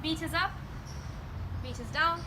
Meters up, meters down.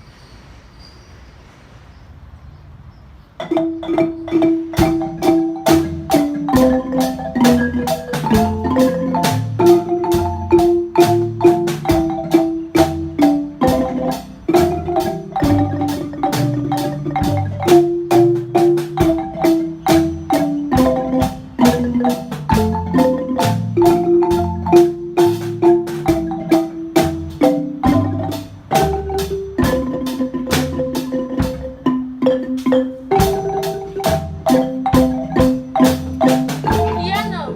Piano.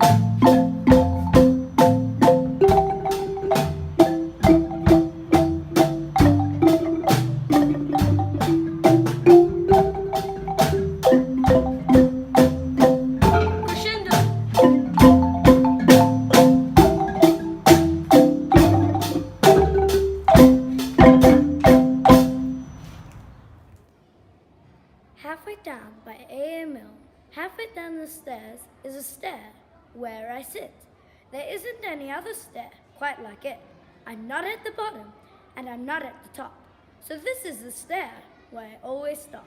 Crescendo. Halfway down by AML, halfway down the stairs is a stair where I sit. There isn't any other stair quite like it. I'm not at the bottom and I'm not at the top. So this is the stair where I always stop.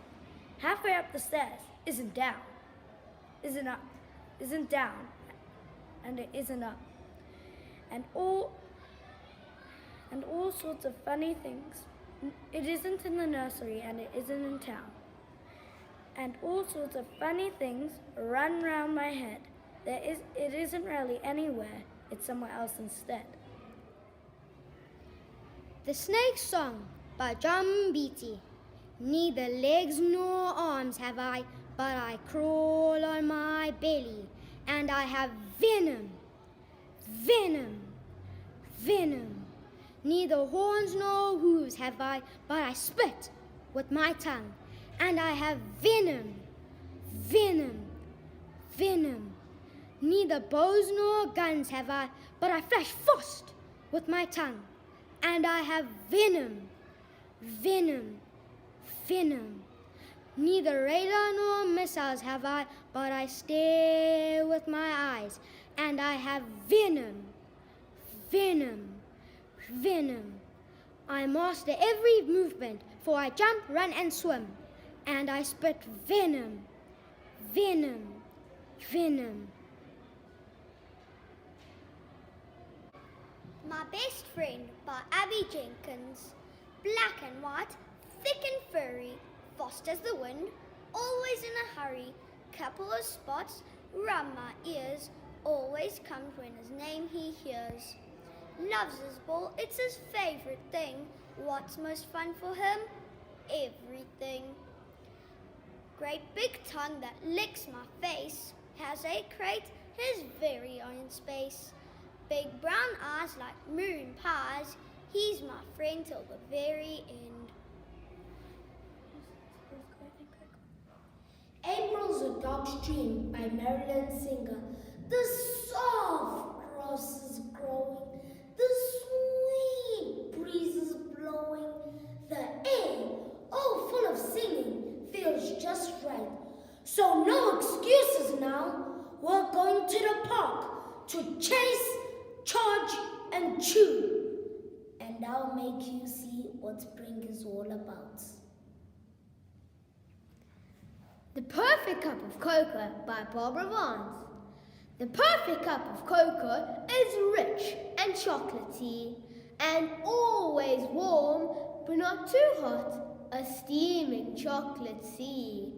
Halfway up the stairs isn't down, isn't up, isn't down, and it isn't up. And all sorts of funny things. It isn't in the nursery and it isn't in town. And all sorts of funny things run round my head. It isn't really anywhere, it's somewhere else instead. The Snake Song by John Beatty. Neither legs nor arms have I, but I crawl on my belly, and I have venom, venom, venom. Neither horns nor hooves have I, but I spit with my tongue, and I have venom, venom, venom. Neither bows nor guns have I, but I flash fast with my tongue, and I have venom, venom, venom. Neither radar nor missiles have I, but I stare with my eyes, and I have venom, venom, venom. I master every movement, for I jump, run, and swim, and I spit venom, venom, venom. My Best Friend by Abby Jenkins. Black and white, thick and furry, fast as the wind, always in a hurry, couple of spots round my ears, always comes when his name he hears. Loves his ball, it's his favourite thing. What's most fun for him? Everything. Great big tongue that licks my face, has a crate his very own space. Big brown eyes like moon pies, he's my friend till the very end. April's a Dog's Dream by Marilyn Singer. The soft grass is growing, the sweet breeze is blowing, the air, all full of singing, feels just right. So no excuses now, we're going to the park to chase, charge, and chew. And I'll make you see what spring is all about. The Perfect Cup of Cocoa by Barbara Vance. The perfect cup of cocoa is rich and chocolatey and always warm but not too hot, a steaming chocolate sea.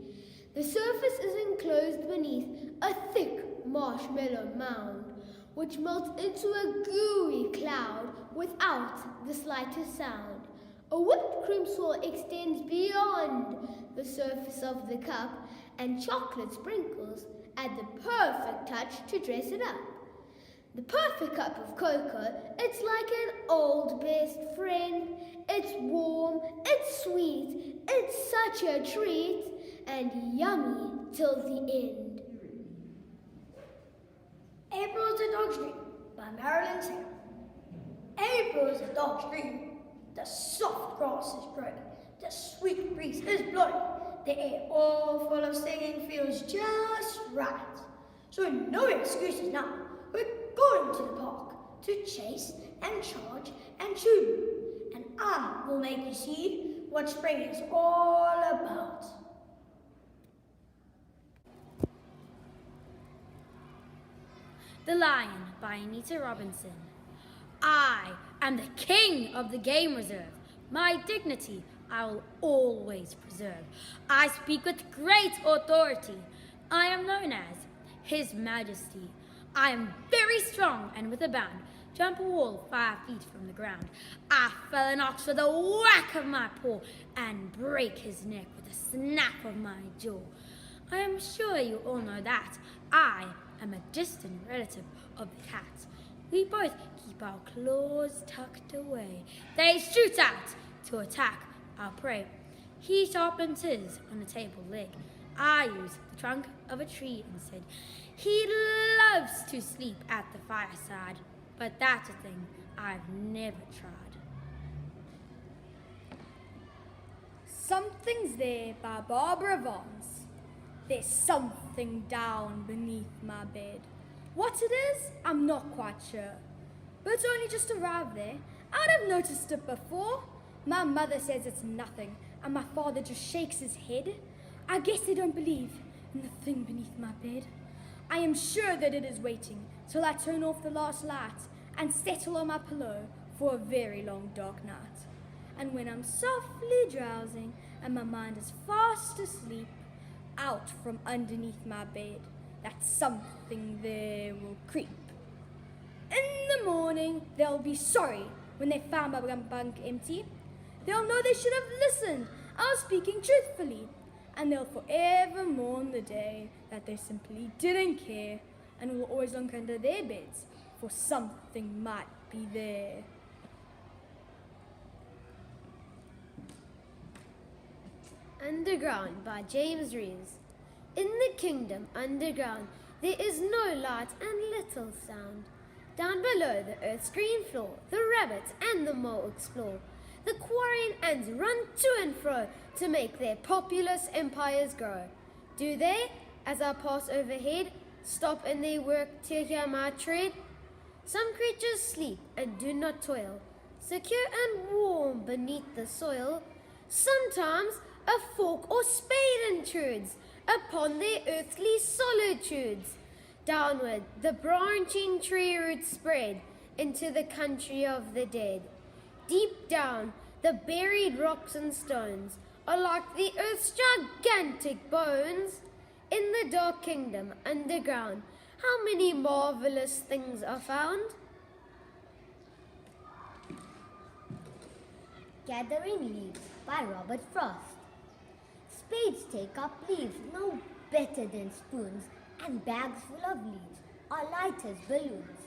The surface is enclosed beneath a thick marshmallow mound which melts into a gooey cloud without the slightest sound. A whipped cream swirl extends beyond the surface of the cup, and chocolate sprinkles add the perfect touch to dress it up. The perfect cup of cocoa, it's like an old best friend. It's warm, it's sweet, it's such a treat, and yummy till the end. April's a Dog's Dream by Marilyn Singer. April's a dog's dream. The soft grass is growing, the sweet breeze is blowing, the air all full of singing feels just right. So no excuses now, we're going to the park to chase and charge and chew. will make you see what spring is all about. The Lion by Anita Robinson. I am the king of the game reserve. My dignity I will always preserve. I speak with great authority. I am known as His Majesty. I am very strong and with a bound jump a wall 5 feet from the ground. I fell an ox with a whack of my paw and break his neck with a snap of my jaw. I am sure you all know that I am a distant relative of the cat. We both keep our claws tucked away. They shoot out to attack our prey. He sharpens his on a table leg. I use the trunk of a tree instead. He loves to sleep at the fireside, but that's a thing I've never tried. Something's There by Barbara Vance. There's something down beneath my bed. What it is, I'm not quite sure. But it's only just arrived there. I'd have noticed it before. My mother says it's nothing, and my father just shakes his head. I guess they don't believe in the thing beneath my bed. I am sure that it is waiting till I turn off the last light and settle on my pillow for a very long dark night. And when I'm softly drowsing and my mind is fast asleep, out from underneath my bed, that something there will creep. In the morning, they'll be sorry when they found my bunk empty. They'll know they should have listened. I was speaking truthfully. And they'll forever mourn the day that they simply didn't care and will always look under their beds, for something might be there. Underground by James Reeves. In the kingdom underground, there is no light and little sound. Down below the earth's green floor, the rabbits and the mole explore. The quarrying ants run to and fro to make their populous empires grow. Do they, as I pass overhead, stop in their work to hear my tread? Some creatures sleep and do not toil, secure and warm beneath the soil. Sometimes a fork or spade intrudes upon their earthly solitudes. Downward the branching tree roots spread into the country of the dead. Deep down, the buried rocks and stones are like the earth's gigantic bones. In the dark kingdom underground, how many marvelous things are found? Gathering Leaves by Robert Frost. Spades take up leaves no better than spoons, and bags full of leaves are light as balloons.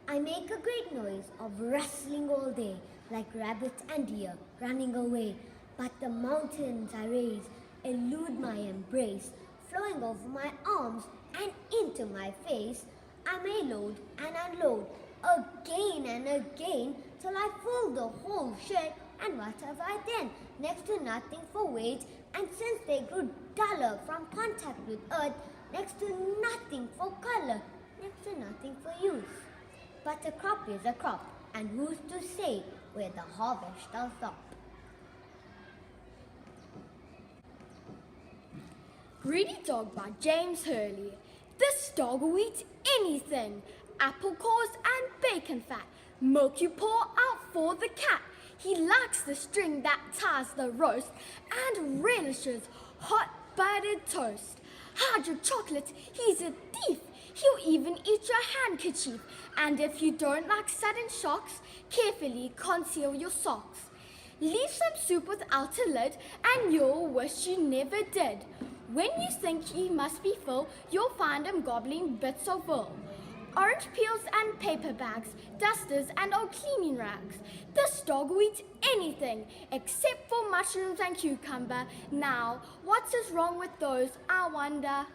I make a great noise of rustling all day, like rabbits and deer running away. But the mountains I raise elude my embrace, flowing over my arms and into my face. I may load and unload again and again till I fill the whole shed. And what have I then? Next to nothing for weight, and since they grew duller from contact with earth, next to nothing for color, next to nothing for use. But a crop is a crop, and who's to say where the harvest will stop? Greedy Dog by James Hurley. This dog will eat anything. Apple cores and bacon fat. Milk you pour out for the cat. He likes the string that ties the roast and relishes hot buttered toast. Hide your chocolate, he's a thief. He'll even eat your handkerchief. And if you don't like sudden shocks, carefully conceal your socks. Leave some soup without a lid and you'll wish you never did. When you think he must be full, you'll find him gobbling bits of wool. Orange peels and paper bags, dusters and old cleaning rags. This dog will eat anything except for mushrooms and cucumber. Now, what is wrong with those, I wonder?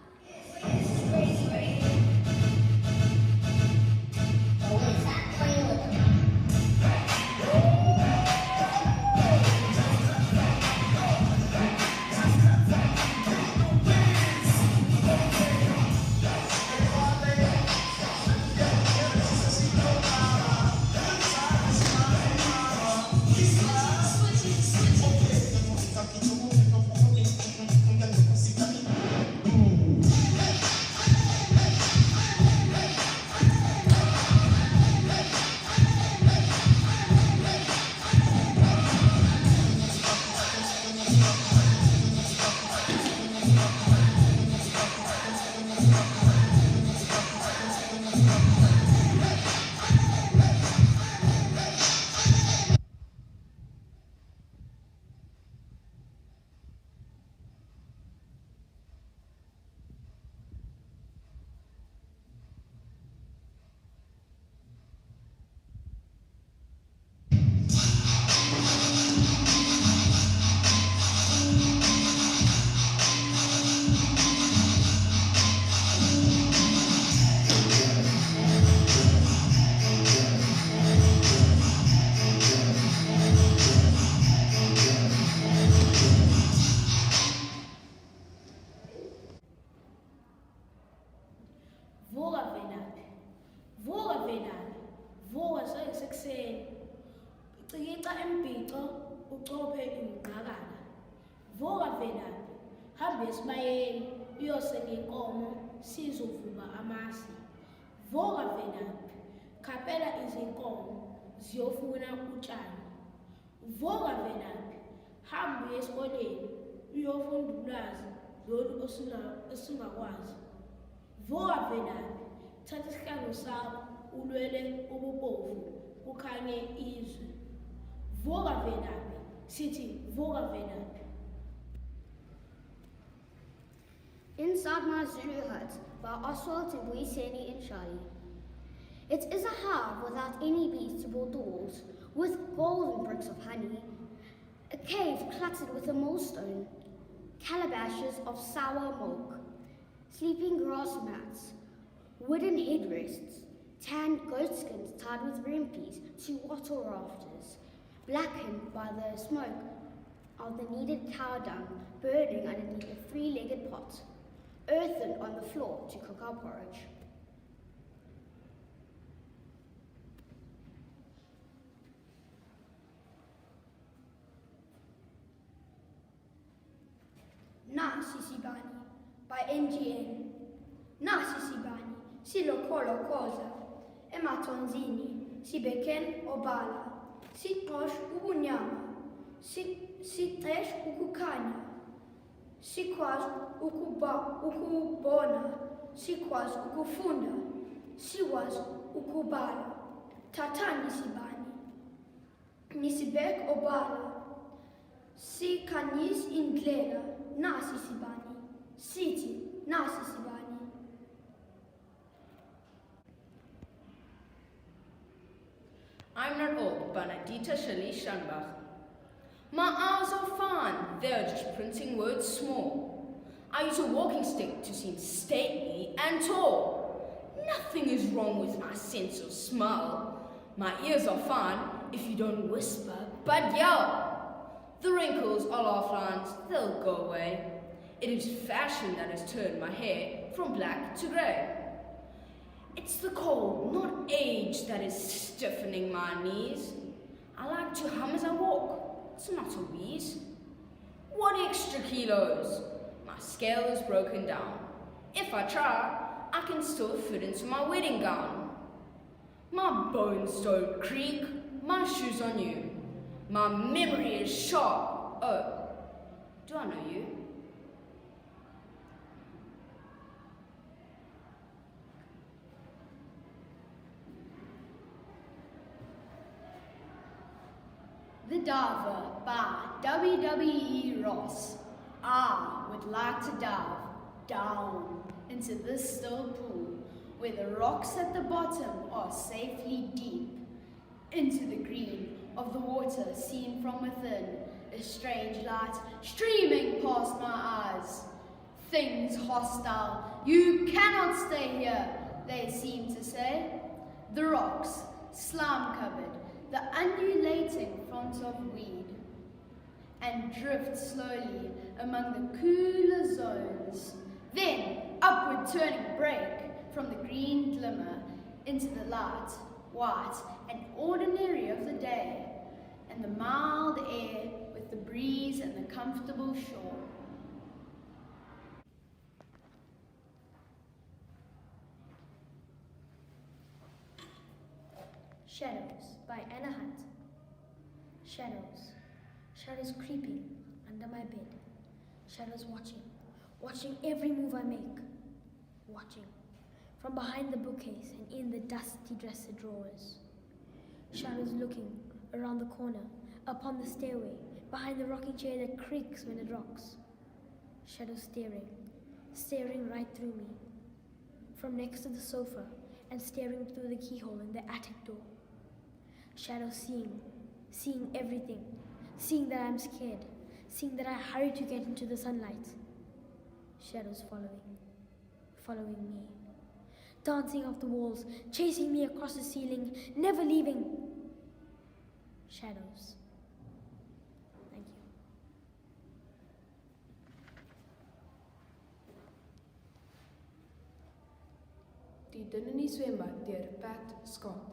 Fica imphico ucophe imqakala. Vuka velaphi, hamba esibayeni uyoseka inkomo sizovuba amasi. Vuka velaphi, khapela izinkomo ziyofuna utshani. Vuka velaphi, hamba uye esikoleni uyofunda ulwazi lolu esingakwazi. Vuka velaphi, thatha isihlangu sakho ulwele ububovu kukhanye izwe. Vuka velaphi, sithi vuka velaphi. Inside my Zulu hut by Oswald Tibuyiseni in Shali. It is a hive without any bees to build the walls, with golden bricks of honey, a cave cluttered with a millstone, calabashes of sour milk, sleeping grass mats, wooden headrests, tanned goatskins tied with rimpies to wattle rafters, blackened by the smoke of the kneaded cow dung burning underneath a three-legged pot, earthen on the floor to cook our porridge. Nasi Sibani by NGN. Nasi Sibani, silokolo koza, ematonzini, sibeken obala, sitosh ubunyama, sitesh ukukhanya, sikwazi ukubona, sikwazi ukufunda, sikwazi ukubala. Tatani Sibani, nisibek obala, sikhanyis indlela. Nasi Sibani, Siti, Nasi Sibani. I'm not old, Banadita Shali Shanbach. My eyes are fine, they're just printing words small. I use a walking stick to seem stately and tall. Nothing is wrong with my sense of smell. My ears are fine if you don't whisper, but yell. The wrinkles are lifelines, they'll go away. It is fashion that has turned my hair from black to grey. It's the cold, not age, that is stiffening my knees. I like to hum as I walk, it's not a wheeze. What extra kilos? My scale is broken down. If I try, I can still fit into my wedding gown. My bones don't creak, my shoes are new. My memory is sharp. Oh, do I know you? The Diver by WWE Ross. I would like to dive down into this still pool where the rocks at the bottom are safely deep, into the green of the water seen from within, a strange light streaming past my eyes. Things hostile, you cannot stay here, they seem to say. The rocks, slime-covered, the undulating front of weed, and drift slowly among the cooler zones. Then, upward turning break from the green glimmer into the light, white and ordinary of the day, and the mild air with the breeze and the comfortable shore. Shadows by Anna Hunt. Shadows. Shadows creeping under my bed. Shadows watching every move I make. Watching from behind the bookcase and in the dusty dresser drawers. Shadows looking around the corner, upon the stairway, behind the rocking chair that creaks when it rocks. Shadows staring right through me, from next to the sofa and staring through the keyhole in the attic door. Shadows seeing everything, seeing that I'm scared, seeing that I hurry to get into the sunlight. Shadows following me, dancing off the walls, chasing me across the ceiling, never leaving. Shadows. Thank you. Die Din in die swembad deur Pat Scott.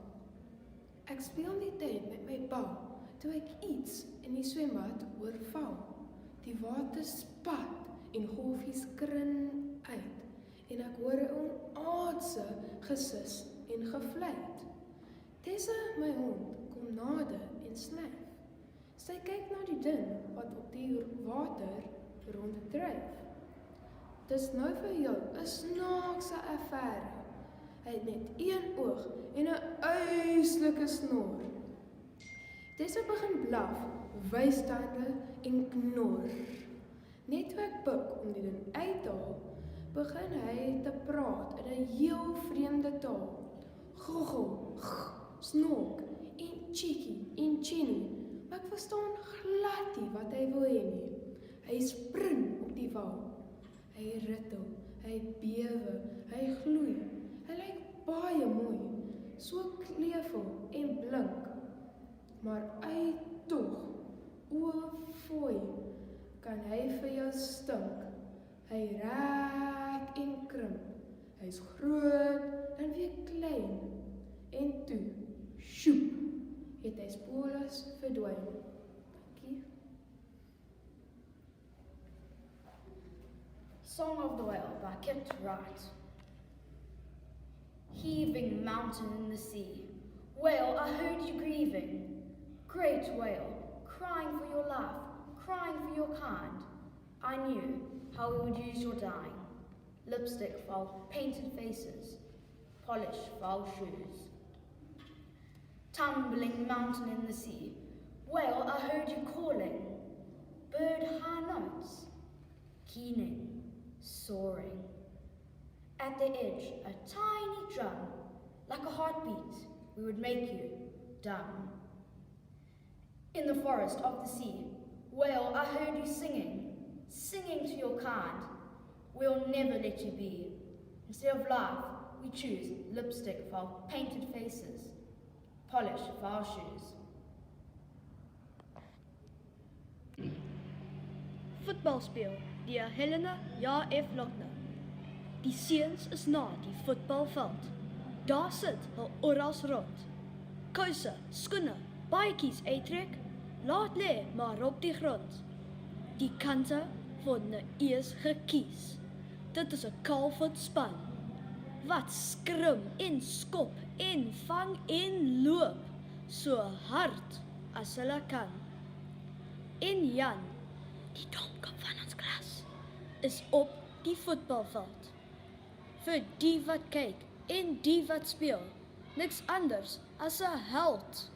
Ek speel die tyd met my pa, toe ek iets in die swembad hoor val. Die water spat en golfies krin uit en ek hoor 'n onaardse gesis en gefluit. Tessa, my hond, kom nader en snyf. Sy kyk na die ding wat op die water ronddryf. Dis nou vir jou 'n snaakse affære. Hy het net een oog en 'n uitslike snor. Tessa begin blaf, wys tande en knor. Net toe ek buig om die ding uit te haal, begin hy te praat in 'n heel vreemde taal. Goggel, snork en cheeky en chinny, maar ek verstaan glad nie wat hy wil hê nie. Hy spring op die wal. Hy rittel, hy bewe, hy gloei. Hy lyk baie mooi, so kleefel en blink. Maar tog, o fooi, kan hy vir jou stink. Hy rek en krimp. Hy's groot, dan weer klein. En toe, sjoep, het hy spoorloos verdwyn. Dankie. Song of the Whale by Kit Wright. Heaving mountain in the sea, whale, I heard you grieving. Great whale, crying for your life, crying for your kind. I knew how we would use your dying. Lipstick for our painted faces, polish for our shoes. Tumbling mountain in the sea, whale, I heard you calling. Bird high notes, keening, soaring. At the edge, a tiny drum, like a heartbeat, we would make you dumb. In the forest of the sea, whale, I heard you singing, singing to your kind. We'll never let you be. Instead of life, we choose lipstick for our painted faces, polish for our shoes. Voetbal speel deur Helena J.F. Lochner. Die seuns is na die voetbalveld. Daar sit hul orals rond. Kouse, skoene, baadjies uittrek, laat lê maar op die grond. Die kante word nou eers gekies. Dit is 'n kaalvoetspan wat skrim en skop en vang en loop so hard as hulle kan. En Jan, die domkop van ons klas, is op die voetbalveld. Vir die wat kyk en die wat speel, niks anders as 'n held.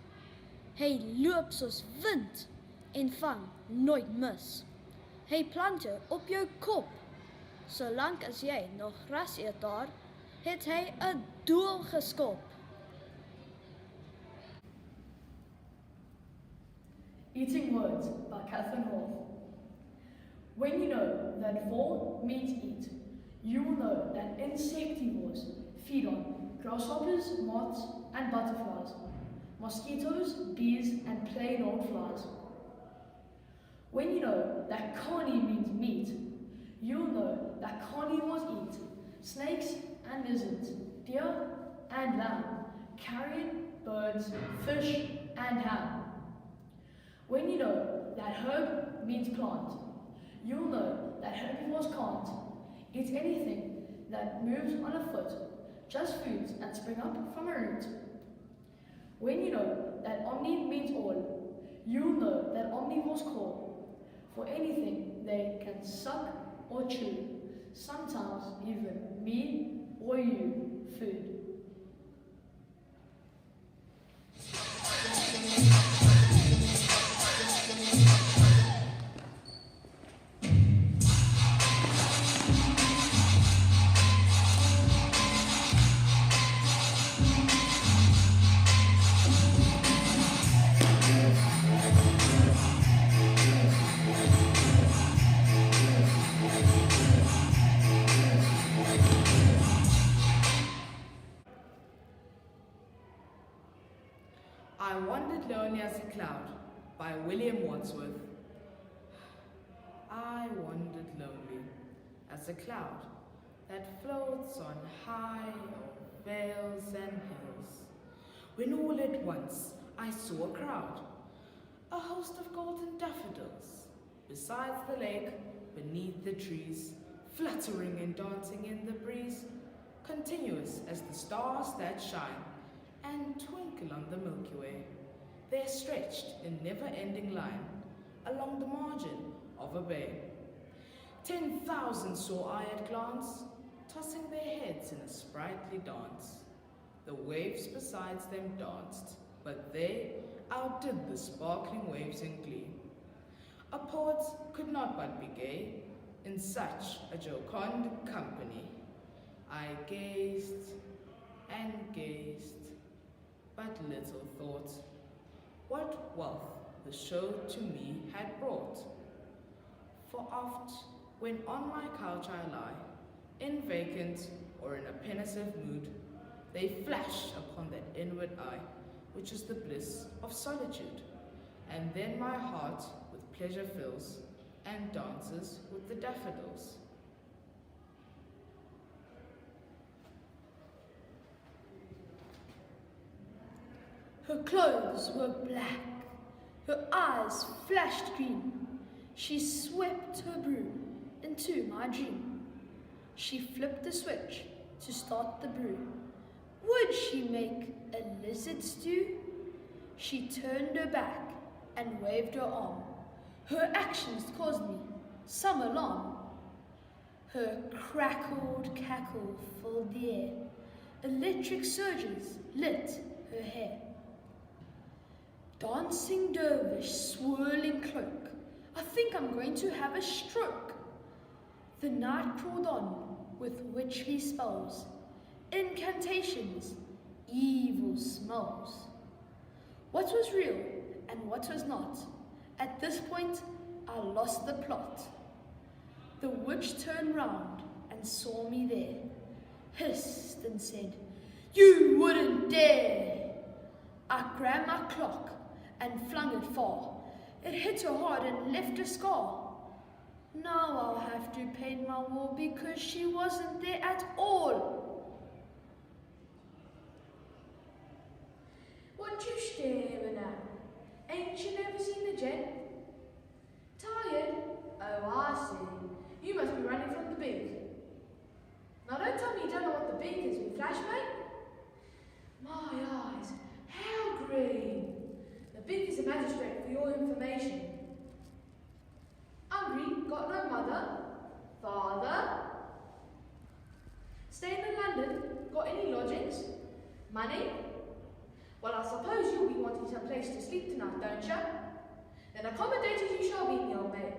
Hy loop soos wind en vang nooit mis. Hy plant jou op jou kop. Solank as jy nog gras eet daar, het hy 'n doel geskop. Eating Words by Catherine Hall. When you know that vor means eat, you will know that insectivores feed on grasshoppers, moths, and butterflies, mosquitoes, bees, and plain old flies. When you know that carni means meat, you'll know that carnivores eat snakes and lizards, deer and lamb, carrion, birds, fish, and ham. When you know that herb means plant, you'll know that herbivores can't eat anything that moves on a foot, just foods that spring up from a root. When you know that omni means all, you'll know that omnivores call for anything they can suck or chew, sometimes even me or you, food. I Wandered Lonely as a Cloud by William Wordsworth. I wandered lonely as a cloud that floats on high o'er vales and hills, when all at once I saw a crowd. a host of golden daffodils, besides the lake, beneath the trees, fluttering and dancing in the breeze, continuous as the stars that shine and twinkle on the Milky Way. They're stretched in never-ending line along the margin of a bay. 10,000 saw I at glance, tossing their heads in a sprightly dance. The waves besides them danced, but they outdid the sparkling waves in glee. A poet could not but be gay in such a jocund company. I gazed and gazed, but little thought what wealth the show to me had brought. For oft, when on my couch I lie, in vacant or in a pensive mood, they flash upon that inward eye, which is the bliss of solitude, and then my heart with pleasure fills, and dances with the daffodils. Her clothes were black, her eyes flashed green. She swept her broom into my dream. She flipped the switch to start the brew. Would she make a lizard stew? She turned her back and waved her arm. Her actions caused me some alarm. Her crackled cackle filled the air. Electric surges lit her hair. Dancing dervish, swirling cloak, I think I'm going to have a stroke. The night crawled on with witchly spells, incantations, evil smells. What was real and what was not? At this point, I lost the plot. The witch turned round and saw me there, hissed and said, "You wouldn't dare!" I grabbed my clock and flung it far. It hit her hard and left a scar. Now I'll have to paint my wall because she wasn't there at all. What you staring at? Ain't you never seen the gent? Tired? Oh, I see. You must be running from the beak. Now don't tell me you don't know what the beak is, you flashmate. My eyes, how green. The beak is a magistrate for your information. Hungry, got no mother, father. Staying in London, got any lodgings? Money? Well, I suppose you'll be wanting some place to sleep tonight, don't you? Then accommodated you shall be, me old mate.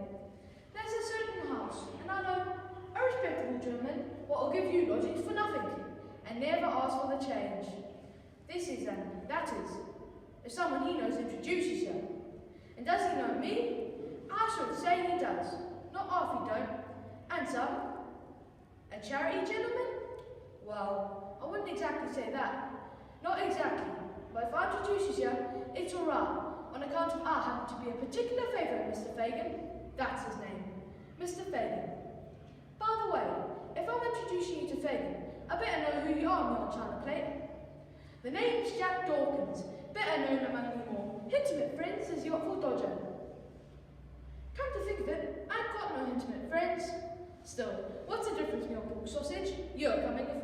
There's a certain house, and I know a respectable gentleman what will give you lodgings for nothing, and never ask for the change. This is, and that is, if someone he knows introduces you. And does he know me? I should say he does. Not half he don't. And some. A charity gentleman? Well, I wouldn't exactly say that. Not exactly. But if I introduces you, it's alright. On account of I happen to be a particular favourite, Mr. Fagin. That's his name. Mr. Fagin. By the way, if I'm introducing you to Fagin, I better know who you are, me old China plate. The name's Jack Dawkins, better known among you more intimate friends as Yachtful Dodger. Come to think of it, I've got no intimate friends. Still, what's the difference, me old pork sausage? You're coming with